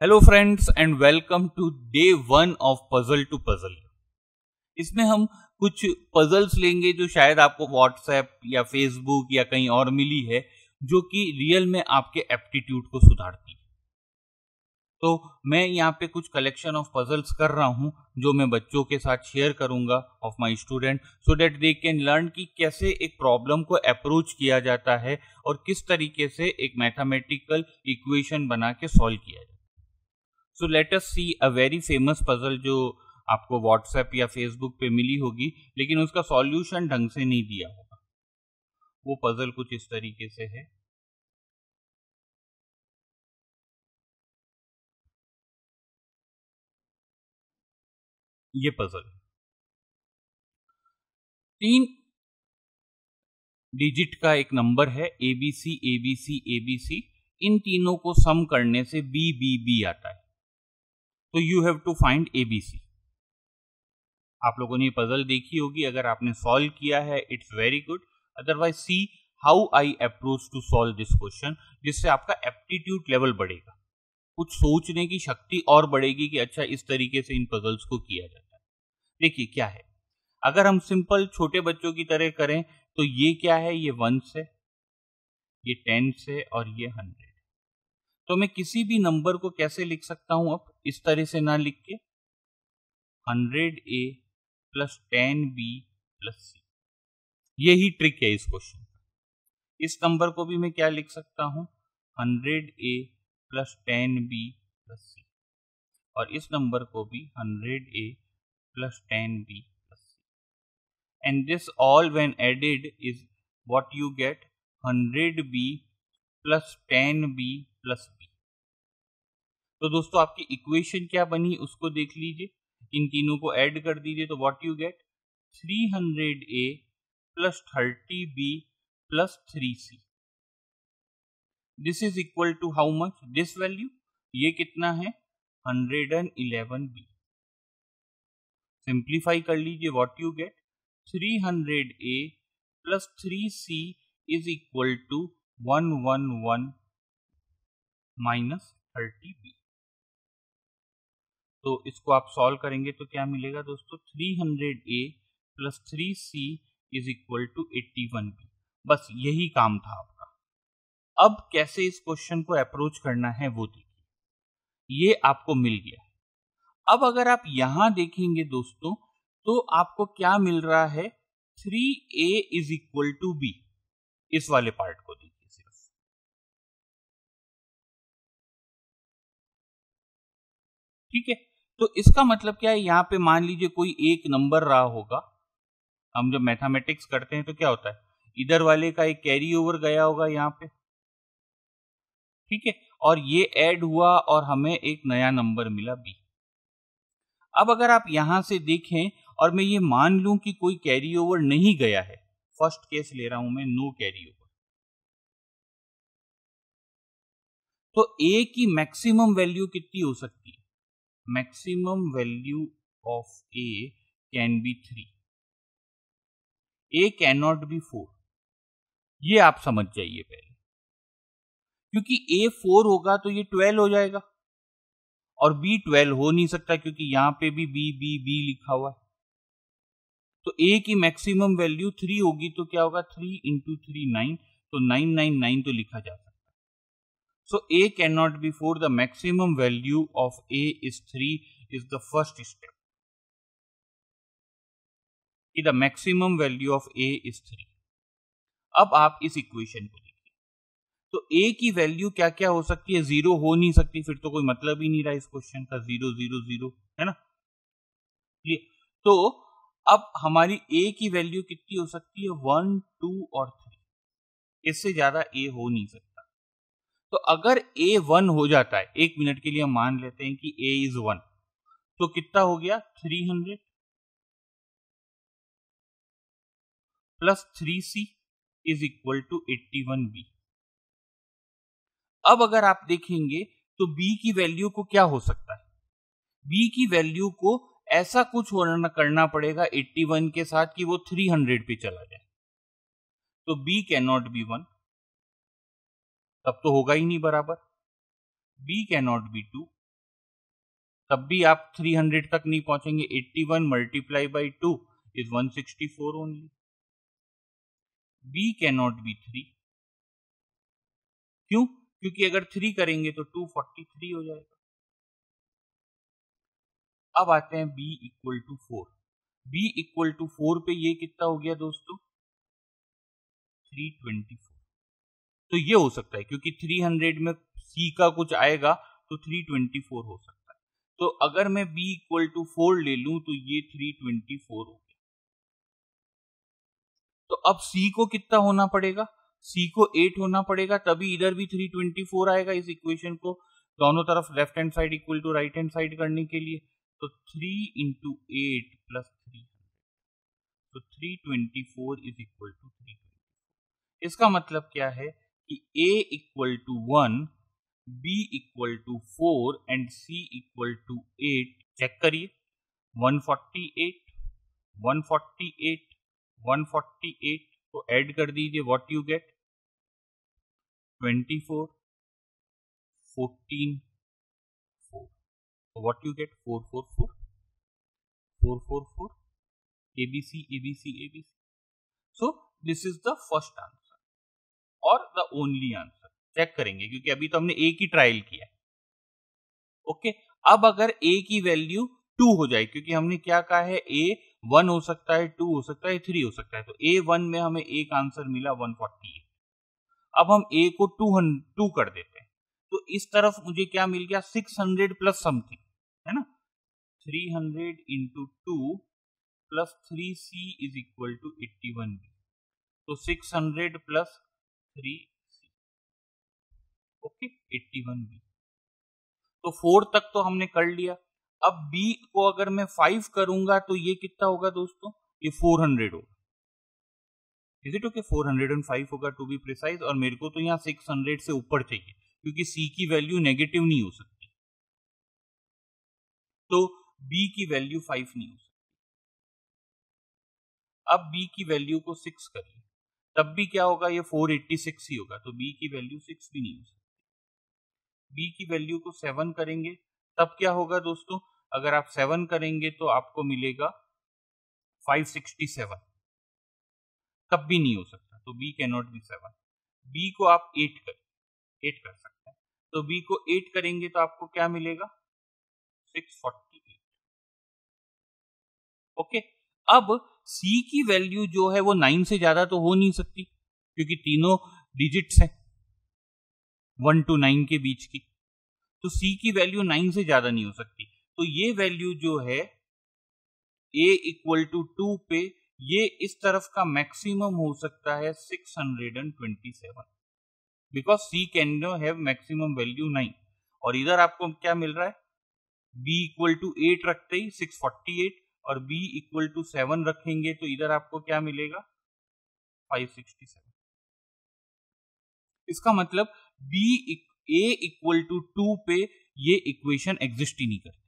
Hello friends and welcome to day 1 of puzzle to puzzle. इसमें हम कुछ puzzles लेंगे जो शायद आपको व्हाट्सएप या फेसबुक या कहीं और मिली है, जो कि रियल में आपके एप्टीट्यूड को सुधारती है। तो मैं यहाँ पे कुछ कलेक्शन ऑफ पजल्स कर रहा हूँ जो मैं बच्चों के साथ शेयर करूंगा of my student, so that they can learn कि कैसे एक प्रॉब्लम को अप्रोच किया जाता है और किस तरीके से एक मैथमेटिकल इक्वेशन बना के सॉल्व किया जाता है। So let us see a very famous puzzle जो आपको WhatsApp या Facebook पे मिली होगी, लेकिन उसका सॉल्यूशन ढंग से नहीं दिया होगा। वो पजल कुछ इस तरीके से है। ये पजल 3 डिजिट का एक नंबर है, ABC ABC ABC। इन तीनों को सम करने से BBB आता है। तो you have to find ABC। आप लोगों ने ये पजल देखी होगी, अगर आपने सॉल्व किया है it's very good, otherwise see how I approach to solve this question, जिससे आपका एप्टीट्यूड लेवल बढ़ेगा, कुछ सोचने की शक्ति और बढ़ेगी कि अच्छा इस तरीके से इन पजल्स को किया जाता है। देखिए क्या है, अगर हम सिंपल छोटे बच्चों की तरह करें तो ये क्या है, ये 1 से, ये 10 से और ये 100। तो मैं किसी भी नंबर को कैसे लिख सकता हूं, अब इस तरह से ना लिख के 100A plus 10B plus C। यही ट्रिक है इस क्वेश्चन का। इस नंबर को भी मैं क्या लिख सकता हूं, 100A plus 10B plus C, और इस नंबर को भी 100A plus 10B plus C। And this all when added is what you get, 100B plus 10B plus B। तो दोस्तों आपकी इक्वेशन क्या बनी उसको देख लीजिए, इन तीनों को ऐड कर दीजिए तो what you get, 300A plus 30B plus 3C। This is equal to how much, this value, ये कितना है, 111B। सिंप्लीफाई कर लीजिए, what you get, 300A plus 3C is equal to 111 minus 30B। तो इसको आप सॉल्व करेंगे तो क्या मिलेगा दोस्तों, 300A plus 3C is equal to 81B। बस यही काम था आपका। अब कैसे इस क्वेश्चन को अप्रोच करना है वो देखिए, ये आपको मिल गया। अब अगर आप यहां देखेंगे दोस्तों तो आपको क्या मिल रहा है, 3A is equal to B। इस वाले पार्ट को देखिए सिर्फ, ठीक है। तो इसका मतलब क्या है, यहां पे मान लीजिए कोई एक नंबर रहा होगा। हम जब मैथमेटिक्स करते हैं तो क्या होता है, इधर वाले का एक कैरी ओवर गया होगा यहाँ पे, ठीक है, और ये ऐड हुआ और हमें एक नया नंबर मिला B। अब अगर आप यहां से देखें और मैं ये मान लूं कि कोई कैरी ओवर नहीं गया है, फर्स्ट केस ले रहा हूं मैं, नो कैरी ओवर, तो A की मैक्सिमम वैल्यू कितनी हो सकती है, maximum value of A can be 3, A can not be 4। ये आप समझ जाइए पहले, क्योंकि A 4 होगा तो ये 12 हो जाएगा, और B 12 हो नहीं सकता क्योंकि यहां पे भी B लिखा हुआ है। तो A की मैक्सिमम वैल्यू 3 होगी तो क्या होगा, 3 इंटू 3 9, तो 999 तो लिखा जा सकता है। So A cannot be 4, the maximum value of A is 3 is the first step. The maximum value of A is 3. अब आप इस इक्वेशन को देखिए, तो A की वैल्यू क्या क्या हो सकती है, 0 हो नहीं सकती, फिर तो कोई मतलब ही नहीं रहा इस क्वेश्चन का, 0 0 0, है ना। तो अब हमारी A की वैल्यू कितनी हो सकती है, 1 2 और 3, इससे ज्यादा A हो नहीं सकता। तो अगर A 1 हो जाता है, एक मिनट के लिए हम मान लेते हैं कि A इज 1, तो कितना हो गया, 300 plus 3C is equal to 81B। अब अगर आप देखेंगे तो B की वैल्यू को क्या हो सकता है, B की वैल्यू को ऐसा कुछ करना पड़ेगा 81 के साथ कि वो 300 पे चला जाए। तो b कैन नॉट बी 1, तब तो होगा ही नहीं बराबर। b कैन नॉट बी 2, तब भी आप 300 तक नहीं पहुंचेंगे। 81 multiply by 2 is 164 only. b can not be 3, क्यों? क्योंकि अगर 3 करेंगे तो 243 हो जाएगा। अब आते हैं b equal to 4। b equal to 4 पे ये कितना हो गया दोस्तों? 324। तो ये हो सकता है क्योंकि 300 में c का कुछ आएगा तो 324 हो सकता है। तो अगर मैं b इक्वल टू 4 ले लूं तो ये 324 हो गया। तो अब c को कितना होना पड़ेगा? c को 8 होना पड़ेगा, तभी इधर भी 324 आएगा। इस इक्वेशन को दोनों तरफ left hand side equal to right hand side करने के लिए, तो 3 इंटू 8 प्लस 3, तो 324 इज इक्वल टू 324। इसका मतलब क्या है कि a equal to 1, b equal to 4 and c equal to 8। Check करिए, 148, 148, 148 को ऐड कर दीजिए, व्हाट यू गेट? 24, 14, 4। तो what you gate? 444, 444, ABC, ABC, ABC. So this is the first answer और the only answer। चेक करेंगे क्योंकि अभी तो हमने a की ट्रायल किया है। ओके, अब अगर a की वैल्यू 2 हो जाए, क्योंकि हमने क्या कहा है, a 1 हो सकता है, 2 हो सकता है, 3 हो सकता है, तो a1 में हमें एक आंसर मिला 148। अब हम a को 2 कर देते हैं, तो इस तरफ मुझे क्या मिल गया? 600 प्लस समथिंग, है ना? 300 into 2 plus 3c is equal to 81b, तो 600 प्लस 3c, ओके, 81b। तो 4 तक तो हमने कर लिया। अब b को अगर मैं 5 करूंगा तो ये कितना होगा दोस्तों? ये 400 होगा। Is it okay? 405 होगा टू बी प्रिसाइज, और मेरे को तो यहाँ 600 से ऊपर चाहिए क्योंकि c की वैल्यू नेगेटिव नहीं हो सकती, तो b की वैल्यू 5 नहीं हो सकती। अब b की वैल्यू को 6 करिए, तब भी क्या होगा? ये 486 ही होगा, तो b की वैल्यू 6 भी नहीं हो सकती। b की वैल्यू को 7 करेंगे, तब क्या होगा दोस्तों? अगर आप 7 करेंगे तो आपको मिलेगा 567, तब भी नहीं हो सकता, तो b can not be 7। b को आप 8 कर सकते हैं, तो b को 8 करेंगे तो आपको क्या मिलेगा? 648। ओके, अब c की वैल्यू जो है वो 9 से ज्यादा तो हो नहीं सकती क्योंकि तीनों डिजिट्स हैं 1 to 9 के बीच की, तो c की वैल्यू 9 से ज्यादा नहीं हो सकती। तो ये वैल्यू जो है a इक्वल टू 2 पे, ये इस तरफ का मैक्सिमम हो सकता है 627, because c can have maximum value 9। और इधर आपको क्या मिल रहा है? b इक्वल टू 8 रखते ही 648, और b इक्वल टू 7 रखेंगे तो इधर आपको क्या मिलेगा? 567। इसका मतलब a इक्वल टू 2 पे ये इक्वेशन एग्जिस्ट ही नहीं करती।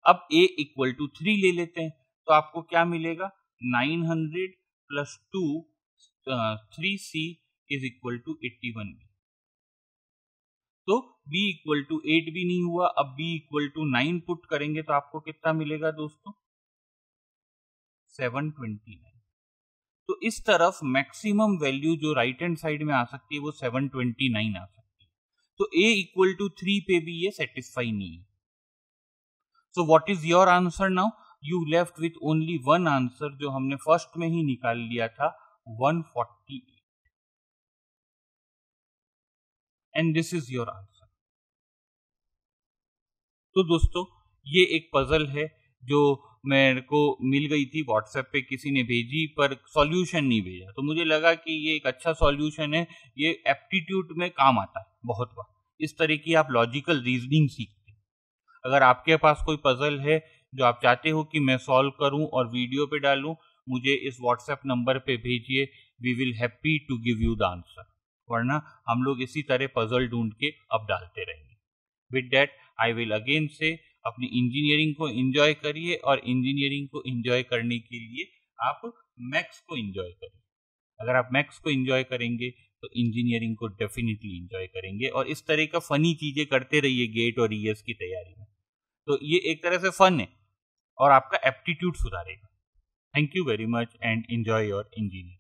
अब a इक्वल टू 3 ले लेते हैं, तो आपको क्या मिलेगा? 900 plus 2, 3c is equal to 81b। तो b इक्वल टू 8 भी नहीं हुआ। अब b इक्वल टू 9 पुट करेंगे तो आपको कितना मिलेगा दोस्तों? 729। तो इस तरफ मैक्सिमम वैल्यू जो राइट हैंड साइड में आ सकती है वो 729 आ सकती है। तो a इक्वल टू 3 पे भी ये सेटिस्फाई नहीं है। So what is your answer now? You left with only one answer, जो हमने फर्स्ट में ही निकाल लिया था, 148, and this is your answer. तो दोस्तों, ये एक पजल है जो मेरे को मिल गई थी व्हाट्सएप पे, किसी ने भेजी पर सॉल्यूशन नहीं भेजा, तो मुझे लगा कि ये एक अच्छा सॉल्यूशन है, ये एप्टीट्यूड में काम आता है बहुत बार। इस तरह की आप लॉजिकल रीजनिंग सीखते हैं। अगर आपके पास कोई पजल है जो आप चाहते हो कि मैं सॉल्व करूं और वीडियो पे डालूं, मुझे इस व्हाट्सएप नंबर पे भेजिए, we will happy to give you the answer. वरना हम लोग इसी तरह पजल ढूंढ के अब डालते रहेंगे। With that I will again से, अपनी इंजीनियरिंग को एंजॉय करिए, और इंजीनियरिंग को एंजॉय करने के लिए आप मैथ्स को एंजॉय करिए। अगर आप मैथ्स को एंजॉय करेंगे तो इंजीनियरिंग को डेफिनेटली एंजॉय करेंगे, और इस तरह का फनी चीजें करते रहिए गेट और ईएस की तैयारी में। तो ये एक तरह से फन है और आपका एप्टीट्यूड सुधारेगा। Thank you very much and enjoy your engineering.